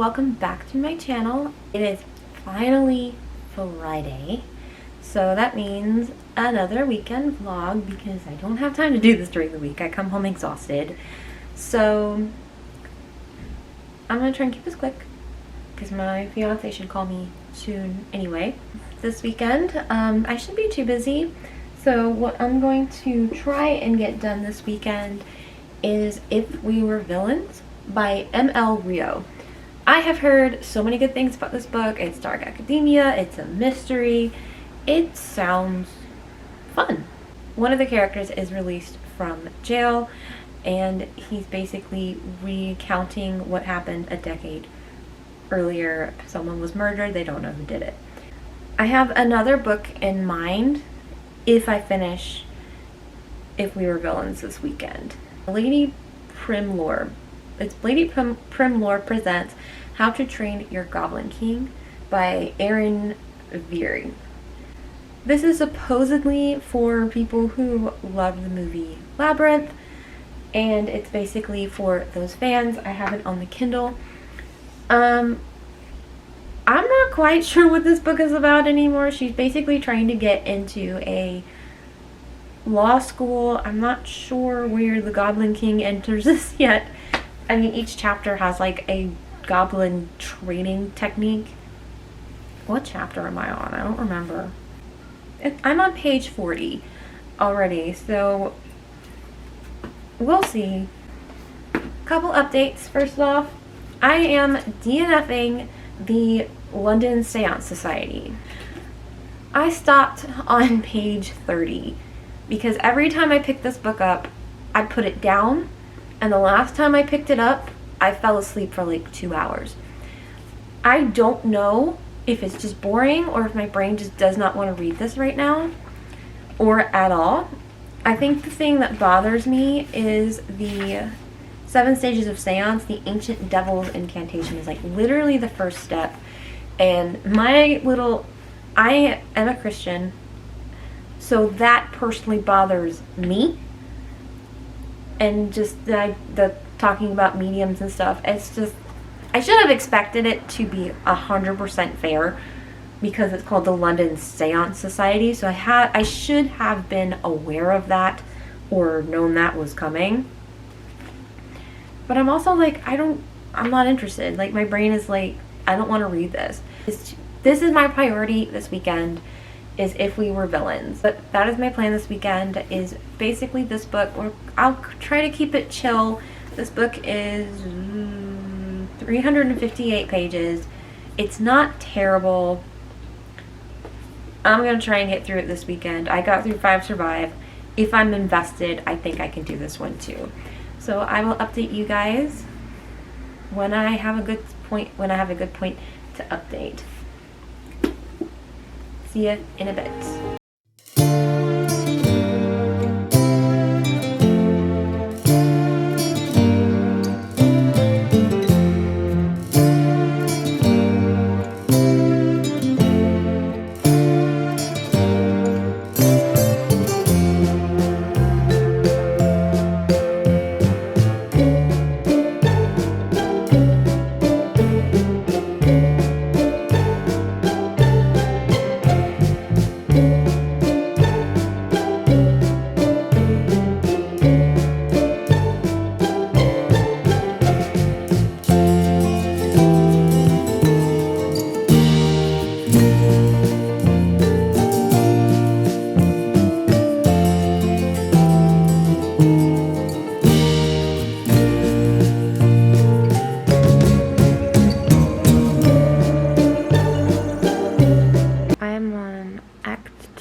welcome back to my channel. It is finally Friday, so that means another weekend vlog because I don't have time to do this during the week. I come home exhausted, so I'm gonna try and keep this quick because my fiance should call me soon anyway. This weekend, I shouldn't be too busy, so what I'm going to try and get done this weekend is If We Were Villains by M.L. Rio. I have heard so many good things about this book. It's dark academia, it's a mystery, it sounds fun. One of the characters is released from jail and he's basically recounting what happened a decade earlier. Someone was murdered, they don't know who did it. I have another book in mind if I finish If We Were Villains this weekend. Lady Primlore. It's Lady Primlore presents How to Train Your Goblin King by Erin Veary. This is supposedly for people who love the movie Labyrinth, and it's basically for those fans. I have it on the Kindle. I'm not quite sure what this book is about anymore. She's basically trying to get into a law school. I'm not sure where the Goblin King enters this yet. I mean, each chapter has like a goblin training technique. What chapter am I on? I don't remember. I'm on page 40 already, so we'll see. Couple updates. First off, I am DNFing the London Seance Society. I stopped on page 30 because every time I pick this book up, I put it down. And the last time I picked it up, I fell asleep for like 2 hours. I don't know if it's just boring or if my brain just does not want to read this right now or at all. I think the thing that bothers me is the 7 stages of seance. The ancient devil's incantation is like literally the first step. And I am a Christian, so that personally bothers me. And just the talking about mediums and stuff, it's just, I should have expected it to be 100% fair because it's called the London Seance Society, so I should have been aware of that or known that was coming. But I'm also like, I'm not interested. Like, my brain is like, I don't want to read this. This is my priority this weekend, is If We Were Villains. But that is my plan this weekend, is basically this book. I'll try to keep it chill. This book is 358 pages. It's not terrible. I'm going to try and get through it this weekend. I got through 5 Survive. If I'm invested, I think I can do this one too. So I will update you guys when I have a good point to update. See ya in a bit.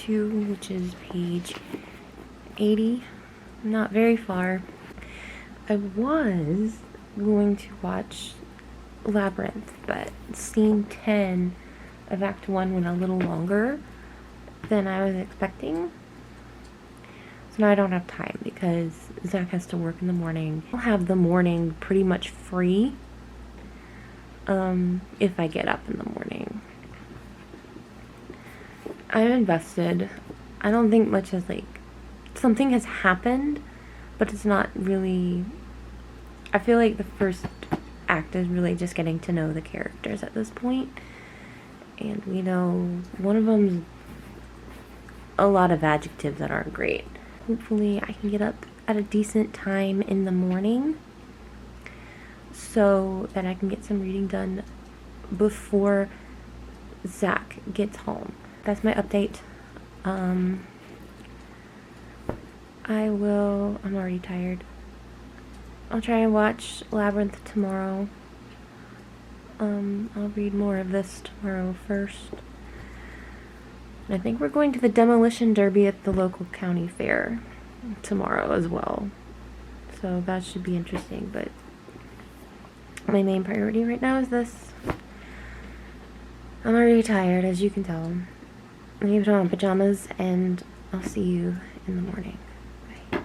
Which is page 80, not very far. I was going to watch Labyrinth, but scene 10 of Act 1 went a little longer than I was expecting. So now I don't have time because Zach has to work in the morning. I'll have the morning pretty much free if I get up in the morning. I'm invested. I don't think much has, like, something has happened, but it's not really, I feel like the first act is really just getting to know the characters at this point. And we know one of them's a lot of adjectives that aren't great. Hopefully I can get up at a decent time in the morning so that I can get some reading done before Zach gets home. That's my update. I'm already tired. I'll try and watch Labyrinth tomorrow. I'll read more of this tomorrow first. And I think we're going to the demolition derby at the local county fair tomorrow as well. So that should be interesting, but my main priority right now is this. I'm already tired, as you can tell. I'm gonna put on pajamas, and I'll see you in the morning. Bye.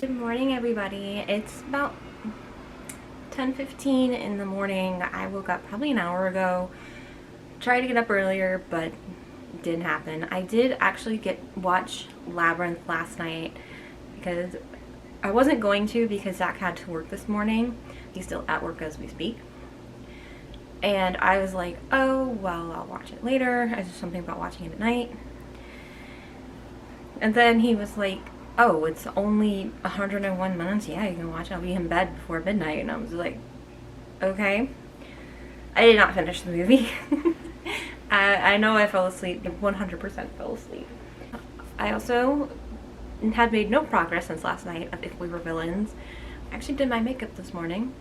Good morning, everybody. It's about 10:15 in the morning. I woke up probably an hour ago. Tried to get up earlier, but it didn't happen. I did actually watch Labyrinth last night because I wasn't going to because Zach had to work this morning. He's still at work as we speak. And I was like, oh, well, I'll watch it later. I just something about watching it at night. And then he was like, oh, it's only 101 minutes. Yeah, you can watch it. I'll be in bed before midnight. And I was like, okay. I did not finish the movie. I know I fell asleep. 100% fell asleep. I also had made no progress since last night of If We Were Villains. I actually did my makeup this morning,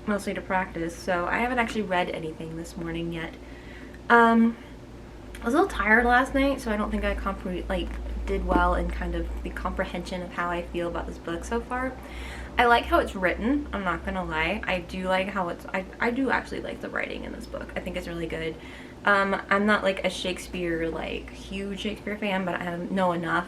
mostly to practice, so I haven't actually read anything this morning yet. I was a little tired last night, so I don't think I did well in kind of the comprehension of how I feel about this book so far. I like how it's written, I'm not gonna lie. I do like how I do actually like the writing in this book. I think it's really good. I'm not like a Shakespeare, huge Shakespeare fan, but I know enough.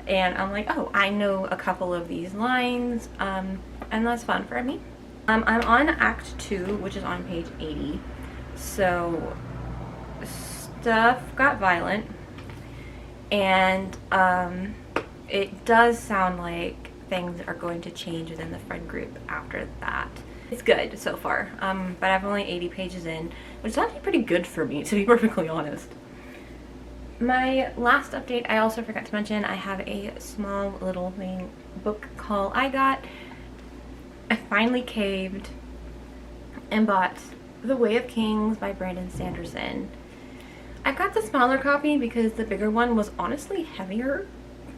And I'm like, oh, I know a couple of these lines, and that's fun for me. I'm on Act 2, which is on page 80. So, stuff got violent. And it does sound like things are going to change within the friend group after that. It's good so far, but I'm only 80 pages in, which is actually pretty good for me, to be perfectly honest. My last update, I also forgot to mention, I have a small little book haul I got. I finally caved and bought The Way of Kings by Brandon Sanderson. I got the smaller copy because the bigger one was honestly heavier,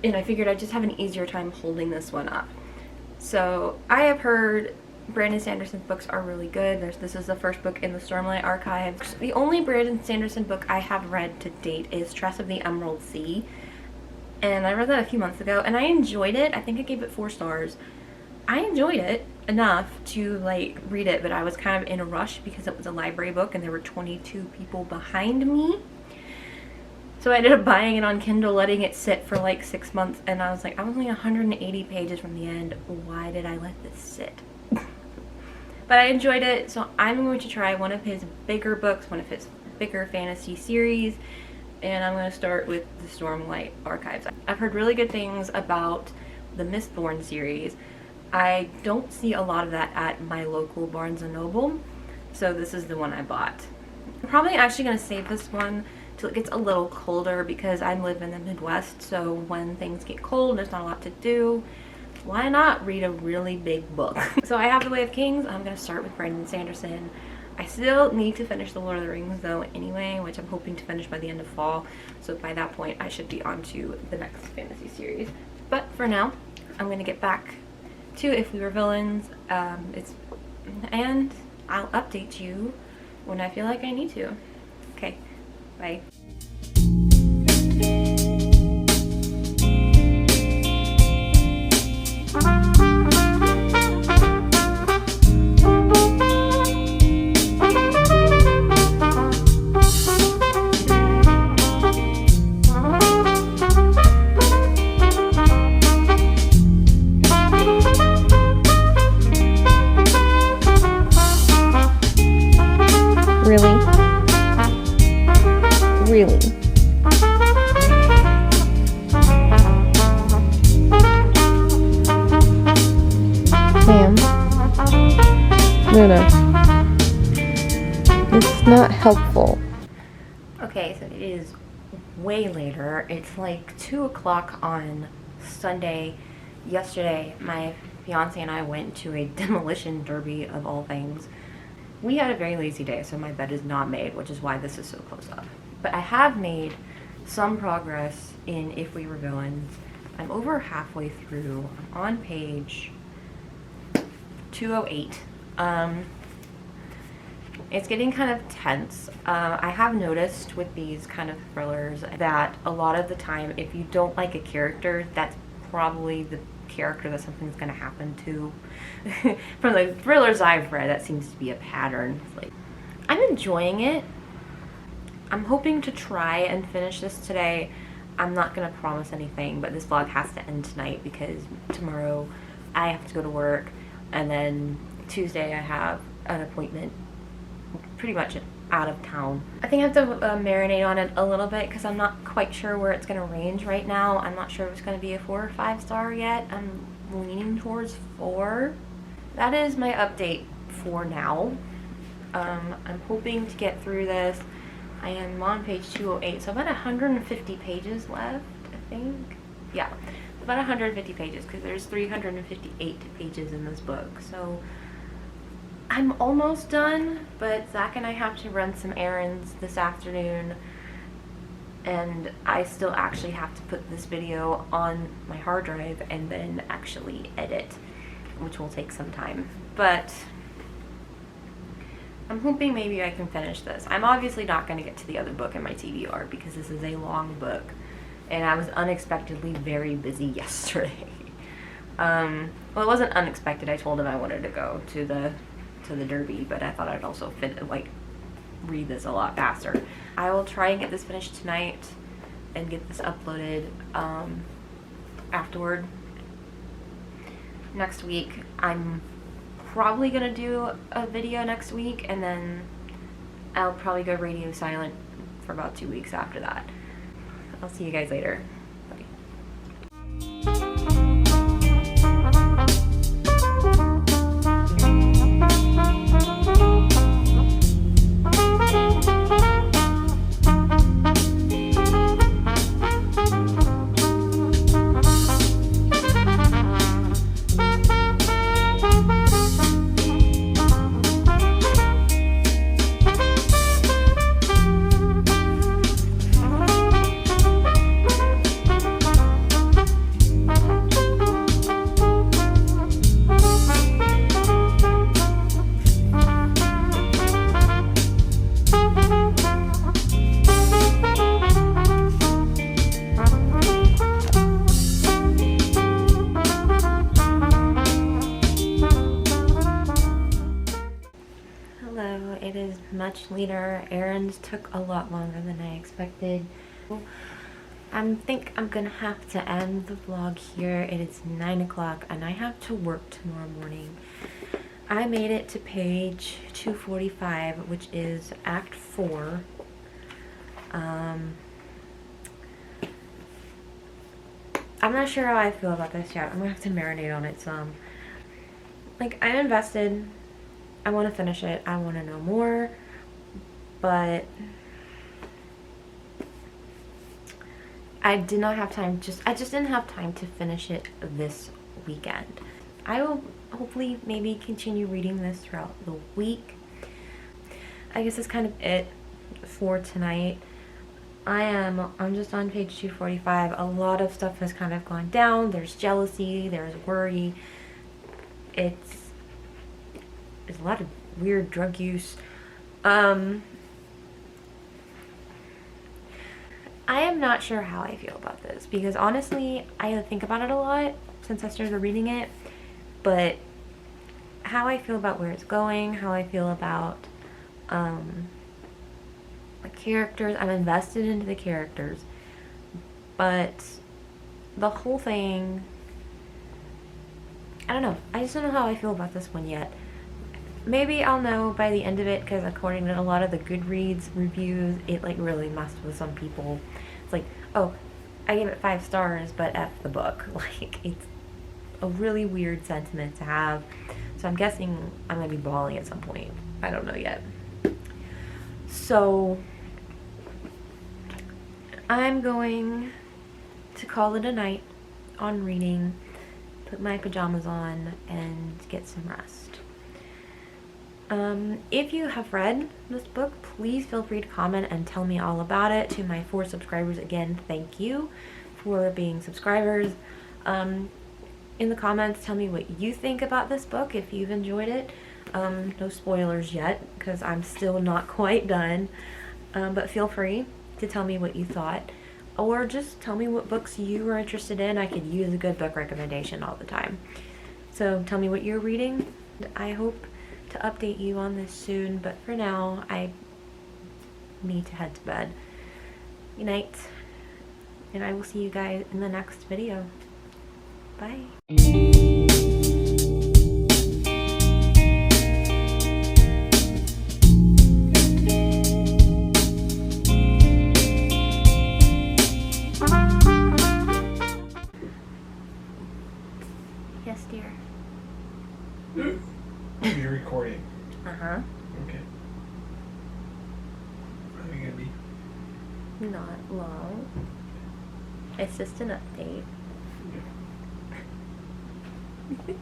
and I figured I'd just have an easier time holding this one up. So I have heard Brandon Sanderson's books are really good. This is the first book in the Stormlight Archives. The only Brandon Sanderson book I have read to date is Tress of the Emerald Sea, and I read that a few months ago, and I enjoyed it. I think I gave it 4 stars. I enjoyed it enough to read it, but I was kind of in a rush because it was a library book and there were 22 people behind me. So I ended up buying it on Kindle, letting it sit for 6 months, and I was like, I'm only 180 pages from the end. Why did I let this sit? But I enjoyed it, so I'm going to try one of his bigger books, one of his bigger fantasy series, and I'm going to start with the Stormlight Archives. I've heard really good things about the Mistborn series. I don't see a lot of that at my local Barnes & Noble, so this is the one I bought. I'm probably actually going to save this one till it gets a little colder because I live in the Midwest, so when things get cold, there's not a lot to do. Why not read a really big book? So I have The Way of Kings. I'm going to start with Brandon Sanderson. I still need to finish The Lord of the Rings though anyway, which I'm hoping to finish by the end of fall, so by that point I should be on to the next fantasy series. But for now, I'm going to get back to If We Were Villains, and I'll update you when I feel like I need to. Okay, bye. It's not helpful. Okay, so it is way later. It's like 2 o'clock on Sunday. Yesterday, my fiance and I went to a demolition derby of all things. We had a very lazy day, so my bed is not made, which is why this is so close up. But I have made some progress in If We Were Villains. I'm over halfway through. I'm on page 208. It's getting kind of tense. I have noticed with these kind of thrillers that a lot of the time, if you don't like a character, that's probably the character that something's going to happen to. From the thrillers I've read, that seems to be a pattern. It's like, I'm enjoying it. I'm hoping to try and finish this today. I'm not going to promise anything, but this vlog has to end tonight because tomorrow I have to go to work, and then Tuesday I have an appointment pretty much out of town. I think I have to marinate on it a little bit because I'm not quite sure where it's going to range right now. I'm not sure if it's going to be a 4 or 5 star yet. I'm leaning towards 4. That is my update for now. I'm hoping to get through this. I am on page 208, so about 150 pages left, I think. Yeah, about 150 pages because there's 358 pages in this book. So I'm almost done, but Zach and I have to run some errands this afternoon, and I still actually have to put this video on my hard drive and then actually edit, which will take some time. But I'm hoping maybe I can finish this. I'm obviously not going to get to the other book in my TBR because this is a long book, and I was unexpectedly very busy yesterday. Well, it wasn't unexpected. I told him I wanted to go to the derby, but I thought I'd also read this a lot faster. I will try and get this finished tonight and get this uploaded afterward. Next week, I'm probably gonna do a video next week, and then I'll probably go radio silent for about 2 weeks after that. I'll see you guys later. Bye. It is much later. Errands took a lot longer than I expected. I think I'm gonna have to end the vlog here. It is 9 o'clock and I have to work tomorrow morning. I made it to page 245, which is Act 4. I'm not sure how I feel about this yet. I'm gonna have to marinate on it some. Like, I'm invested. I want to finish it. I want to know more, but I did not have time. I just didn't have time to finish it this weekend. I will hopefully maybe continue reading this throughout the week. I guess that's kind of it for tonight. I'm just on page 245. A lot of stuff has kind of gone down. There's jealousy, there's worry. There's a lot of weird drug use. I am not sure how I feel about this because honestly, I think about it a lot since I started reading it, but how I feel about where it's going, how I feel about the characters, I'm invested into the characters, but the whole thing, I don't know. I just don't know how I feel about this one yet. Maybe I'll know by the end of it, because according to a lot of the Goodreads reviews, it like really messed with some people. It's like, oh, I gave it 5 stars, but F the book. Like, it's a really weird sentiment to have. So I'm guessing I'm going to be bawling at some point. I don't know yet. So I'm going to call it a night on reading, put my pajamas on, and get some rest. If you have read this book, please feel free to comment and tell me all about it. To my 4 subscribers, again, thank you for being subscribers. In the comments, tell me what you think about this book, if you've enjoyed it. No spoilers yet, because I'm still not quite done. But feel free to tell me what you thought. Or just tell me what books you were interested in. I could use a good book recommendation all the time. So tell me what you're reading. I hope to update you on this soon, but for now, I need to head to bed. Good night, and I will see you guys in the next video. Bye. Yes, dear. You're recording. Uh-huh. Okay. How are you gonna be? Not long. It's just an update. Yeah.